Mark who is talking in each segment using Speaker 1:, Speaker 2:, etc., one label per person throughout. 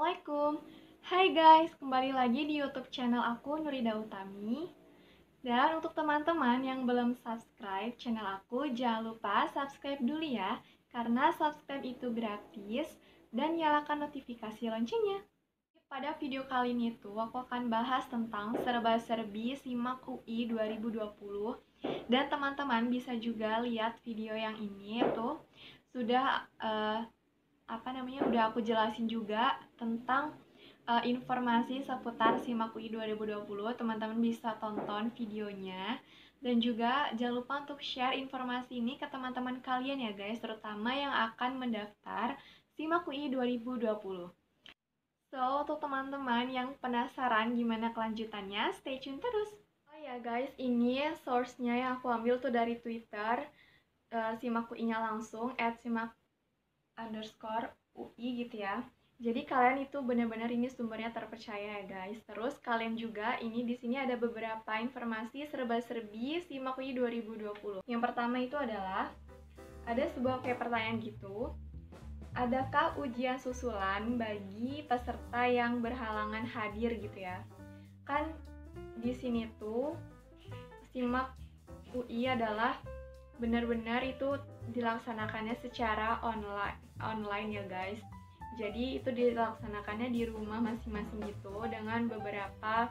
Speaker 1: Assalamualaikum. Hai guys, kembali lagi di YouTube channel aku Nurida Utami. Dan untuk teman-teman yang belum subscribe channel aku, jangan lupa subscribe dulu ya, karena subscribe itu gratis dan nyalakan notifikasi loncengnya. Pada video kali ini tuh aku akan bahas tentang serba-serbi SIMAK UI 2020. Dan teman-teman bisa juga lihat video yang ini tuh sudah udah aku jelasin juga tentang informasi seputar SIMAK UI 2020. Teman-teman bisa tonton videonya. Dan juga jangan lupa untuk share informasi ini ke teman-teman kalian ya guys, terutama yang akan mendaftar SIMAK UI 2020. So, untuk teman-teman yang penasaran gimana kelanjutannya, stay tune terus. Oh ya guys, ini source-nya yang aku ambil tuh dari Twitter, SIMAK UI-nya langsung, @simak_UI gitu ya. Jadi kalian itu benar-benar ini sumbernya terpercaya ya guys. Terus kalian juga ini di sini ada beberapa informasi serba-serbi SIMAK UI 2020. Yang pertama itu adalah ada sebuah kayak pertanyaan gitu. Adakah ujian susulan bagi peserta yang berhalangan hadir gitu ya? Kan di sini tuh SIMAK UI adalah benar-benar itu dilaksanakannya secara online ya guys. Jadi itu dilaksanakannya di rumah masing-masing gitu dengan beberapa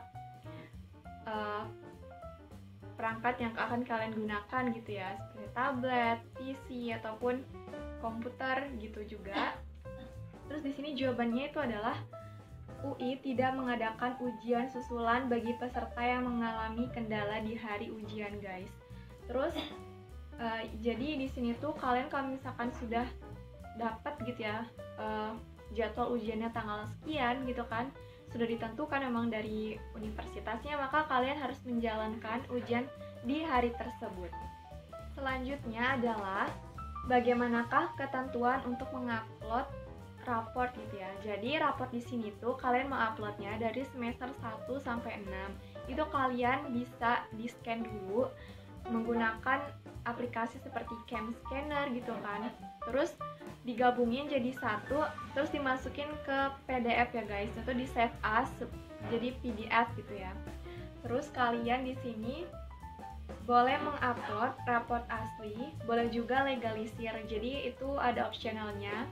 Speaker 1: perangkat yang akan kalian gunakan gitu ya, seperti tablet, PC ataupun komputer gitu juga. Terus di sini jawabannya itu adalah UI tidak mengadakan ujian susulan bagi peserta yang mengalami kendala di hari ujian guys. Terus jadi di sini tuh kalian kalau misalkan sudah dapat gitu ya jadwal ujiannya tanggal sekian gitu kan, sudah ditentukan memang dari universitasnya, maka kalian harus menjalankan ujian di hari tersebut. Selanjutnya adalah bagaimanakah ketentuan untuk mengupload raport gitu ya. Jadi raport di sini tuh kalian menguploadnya dari semester 1 sampai 6. Itu kalian bisa di-scan dulu menggunakan aplikasi seperti Cam Scanner gitu kan. Terus digabungin jadi satu, terus dimasukin ke PDF ya guys. Itu di save as jadi PDF gitu ya. Terus kalian di sini boleh mengupload raport asli, boleh juga legalisir. Jadi itu ada opsionalnya.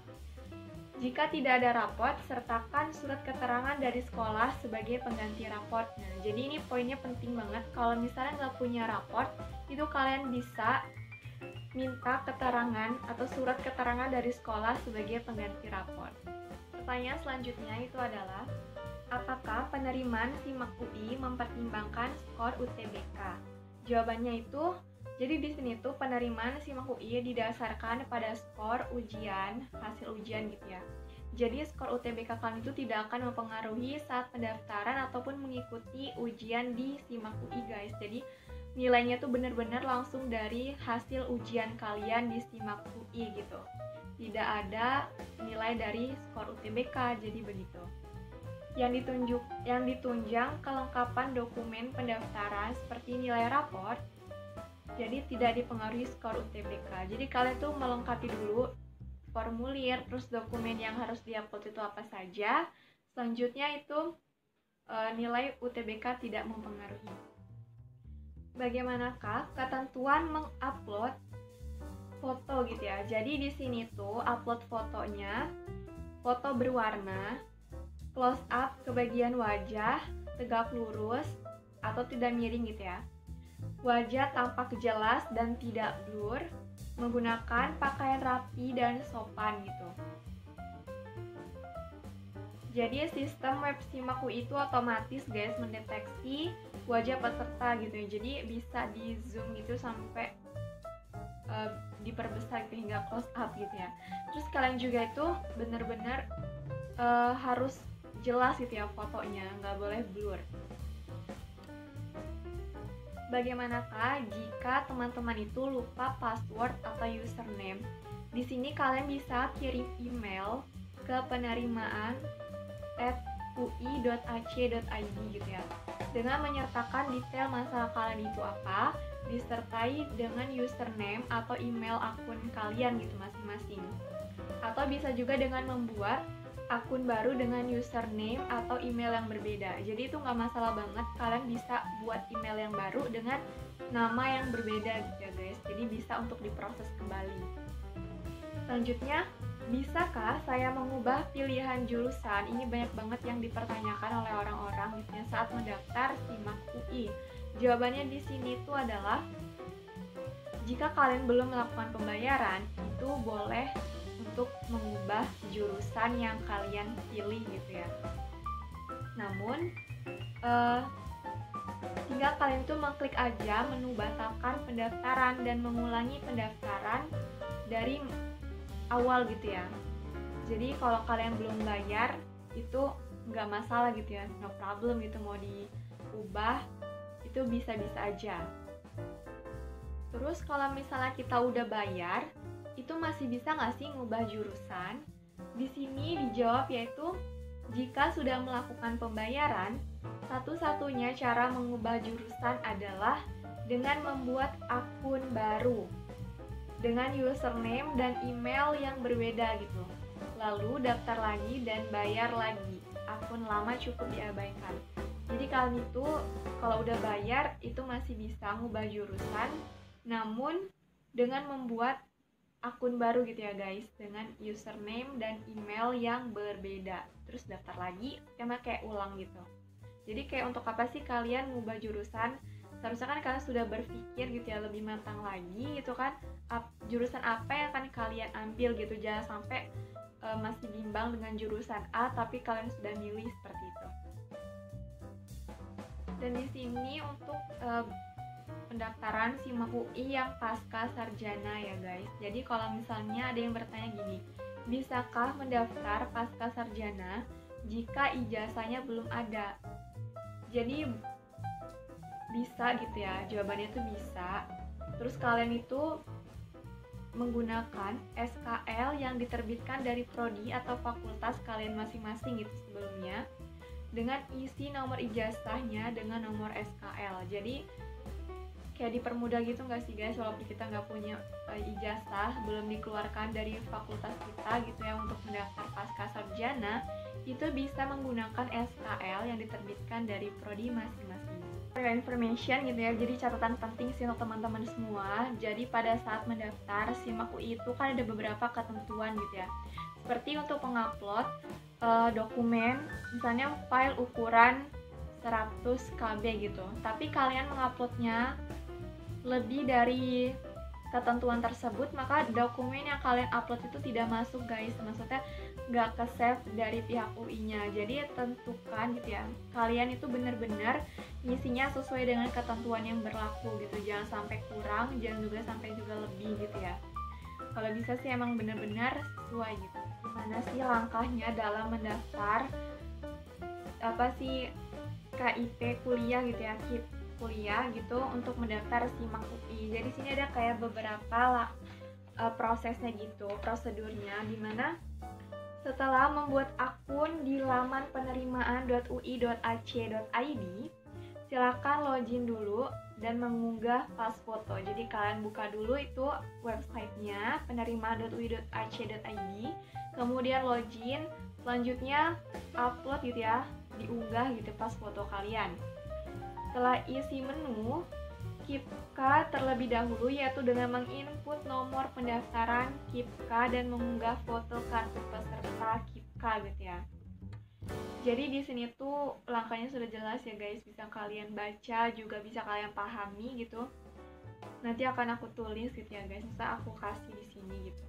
Speaker 1: Jika tidak ada raport, sertakan surat keterangan dari sekolah sebagai pengganti raport. Nah, jadi ini poinnya penting banget. Kalau misalnya nggak punya raport, itu kalian bisa minta keterangan atau surat keterangan dari sekolah sebagai pengganti raport. Pertanyaan selanjutnya itu adalah, apakah penerimaan SIMAK UI mempertimbangkan skor UTBK? Jawabannya itu, jadi di sini tuh penerimaan SIMAK UI didasarkan pada skor ujian, hasil ujian gitu ya. Jadi skor UTBK kalian itu tidak akan mempengaruhi saat pendaftaran ataupun mengikuti ujian di SIMAK UI guys. Jadi nilainya tuh benar-benar langsung dari hasil ujian kalian di SIMAK UI gitu. Tidak ada nilai dari skor UTBK, jadi begitu. Yang ditunjang kelengkapan dokumen pendaftaran seperti nilai raport, jadi tidak dipengaruhi skor UTBK. Jadi kalian tuh melengkapi dulu formulir, terus dokumen yang harus diupload itu apa saja. Selanjutnya itu nilai UTBK tidak mempengaruhi. Bagaimanakah ketentuan mengupload foto gitu ya? Jadi di sini tuh upload fotonya, foto berwarna, close up ke bagian wajah, tegak lurus atau tidak miring gitu ya. Wajah tampak jelas dan tidak blur, menggunakan pakaian rapi dan sopan gitu. Jadi sistem web SIMAK UI itu otomatis guys mendeteksi wajah peserta gitu ya. Jadi bisa di zoom gitu sampai diperbesar gitu, hingga close up gitu ya. Terus kalian juga itu benar-benar harus jelas gitu ya fotonya, nggak boleh blur. Bagaimanakah jika teman-teman itu lupa password atau username? Di sini kalian bisa kirim email ke penerimaan@ui.ac.id gitu ya, dengan menyertakan detail masalah kalian itu apa, disertai dengan username atau email akun kalian gitu masing-masing. Atau bisa juga dengan membuat akun baru dengan username atau email yang berbeda. Jadi itu nggak masalah banget, kalian bisa buat email yang baru dengan nama yang berbeda gitu ya guys. Jadi bisa untuk diproses kembali. Selanjutnya, bisakah saya mengubah pilihan jurusan? Ini banyak banget yang dipertanyakan oleh orang-orang gitu ya saat mendaftar SIMAK UI. Jawabannya di sini tuh adalah jika kalian belum melakukan pembayaran, itu boleh untuk mengubah jurusan yang kalian pilih gitu ya. Namun, tinggal kalian tuh mengklik aja menu batalkan pendaftaran dan mengulangi pendaftaran dari awal gitu ya. Jadi kalau kalian belum bayar, itu nggak masalah gitu ya, no problem gitu, mau diubah itu bisa-bisa aja. Terus kalau misalnya kita udah bayar, itu masih bisa nggak sih ngubah jurusan? Di sini dijawab yaitu jika sudah melakukan pembayaran, satu-satunya cara mengubah jurusan adalah dengan membuat akun baru dengan username dan email yang berbeda gitu. Lalu daftar lagi dan bayar lagi. Akun lama cukup diabaikan. Jadi kalian itu kalau udah bayar itu masih bisa ngubah jurusan, namun dengan membuat akun baru gitu ya guys, dengan username dan email yang berbeda. Terus daftar lagi, sama kayak ulang gitu. Jadi kayak untuk apa sih kalian ngubah jurusan? Seharusnya kan kalian sudah berpikir gitu ya, lebih matang lagi gitu kan, jurusan apa yang akan kalian ambil gitu. Jangan sampai masih bimbang dengan jurusan A tapi kalian sudah milih seperti itu. Dan di sini untuk pendaftaran SIMAK UI yang pasca sarjana ya guys. Jadi kalau misalnya ada yang bertanya gini, bisakah mendaftar pasca sarjana jika ijazahnya belum ada? Jadi bisa gitu ya, jawabannya tuh bisa. Terus kalian itu menggunakan SKL yang diterbitkan dari prodi atau fakultas kalian masing-masing gitu sebelumnya, dengan isi nomor ijazahnya dengan nomor SKL. Jadi kayak dipermudah gitu nggak sih guys, walaupun kita nggak punya ijazah, belum dikeluarkan dari fakultas kita gitu ya, untuk mendaftar pasca sarjana itu bisa menggunakan SKL yang diterbitkan dari prodi masing-masing. For your information gitu ya, jadi catatan penting sih untuk teman-teman semua. Jadi pada saat mendaftar SIMAK UI itu kan ada beberapa ketentuan gitu ya, seperti untuk pengupload dokumen, misalnya file ukuran 100 KB gitu, tapi kalian menguploadnya lebih dari ketentuan tersebut, maka dokumen yang kalian upload itu tidak masuk guys, maksudnya nggak ke save dari pihak UI-nya. Jadi tentukan gitu ya, kalian itu benar-benar ngisinya sesuai dengan ketentuan yang berlaku gitu, jangan sampai kurang, jangan juga sampai juga lebih gitu ya. Kalau bisa sih emang benar-benar sesuai gitu. Gimana sih langkahnya dalam mendaftar apa sih KIP kuliah gitu ya, KIP kuliah gitu untuk mendaftar SIMAK UI. Jadi sini ada kayak beberapa prosesnya gitu, prosedurnya, dimana setelah membuat akun di laman penerimaan.ui.ac.id, silakan login dulu dan mengunggah pas foto. Jadi kalian buka dulu itu websitenya penerimaan.ui.ac.id, kemudian login, selanjutnya upload gitu ya, diunggah gitu pas foto kalian. Setelah isi menu, KIPK terlebih dahulu, yaitu dengan menginput nomor pendaftaran KIPK dan mengunggah foto kartu peserta KIPK gitu ya. Jadi di sini tuh langkahnya sudah jelas ya guys, bisa kalian baca, juga bisa kalian pahami gitu. Nanti akan aku tulis gitu ya guys, bisa aku kasih di sini gitu.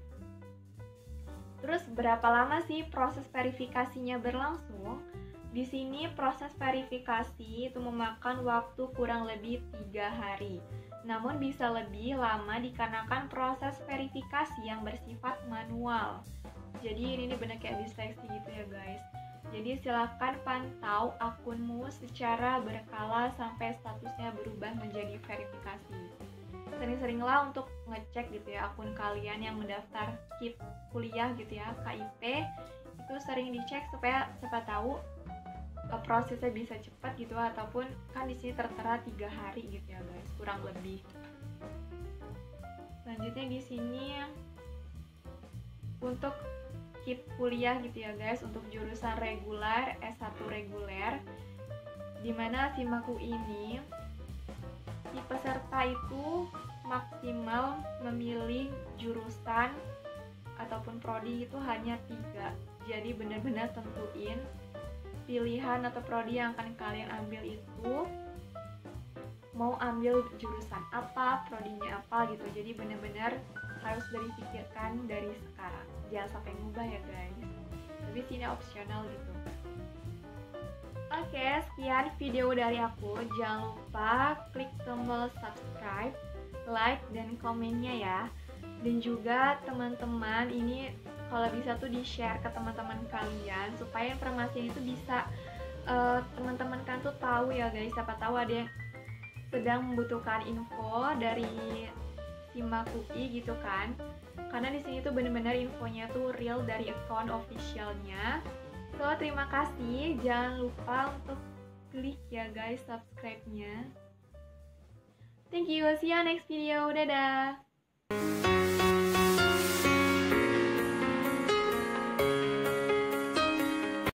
Speaker 1: Terus berapa lama sih proses verifikasinya berlangsung? Di sini proses verifikasi itu memakan waktu kurang lebih 3 hari. Namun bisa lebih lama dikarenakan proses verifikasi yang bersifat manual. Jadi ini benar kayak diseleksi gitu ya guys. Jadi silakan pantau akunmu secara berkala sampai statusnya berubah menjadi verifikasi. Sering-seringlah untuk ngecek gitu ya akun kalian yang mendaftar KIP kuliah gitu ya, KIP, itu sering dicek supaya siapa tahu prosesnya bisa cepat gitu, ataupun kan di sini tertera 3 hari gitu ya guys, kurang lebih. Selanjutnya di sini untuk skip kuliah gitu ya guys untuk jurusan reguler, S1 reguler, dimana SIMAK UI ini si peserta itu maksimal memilih jurusan ataupun prodi itu hanya 3. Jadi benar-benar tentuin pilihan atau prodi yang akan kalian ambil itu mau ambil jurusan apa, prodinya apa gitu. Jadi benar-benar harus dipikirkan dari sekarang. Jangan sampai ngubah ya guys. Tapi sini opsional gitu. Oke, sekian video dari aku. Jangan lupa klik tombol subscribe, like, dan komennya ya. Dan juga teman-teman ini kalau bisa tuh di-share ke teman-teman kalian supaya informasi itu bisa teman-teman kan tuh tahu ya guys. Siapa tahu ada yang sedang membutuhkan info dari SIMAK UI gitu kan. Karena di sini tuh bener-bener infonya tuh real dari account officialnya. So, terima kasih. Jangan lupa untuk klik ya guys subscribe-nya. Thank you. See you next video. Dadah.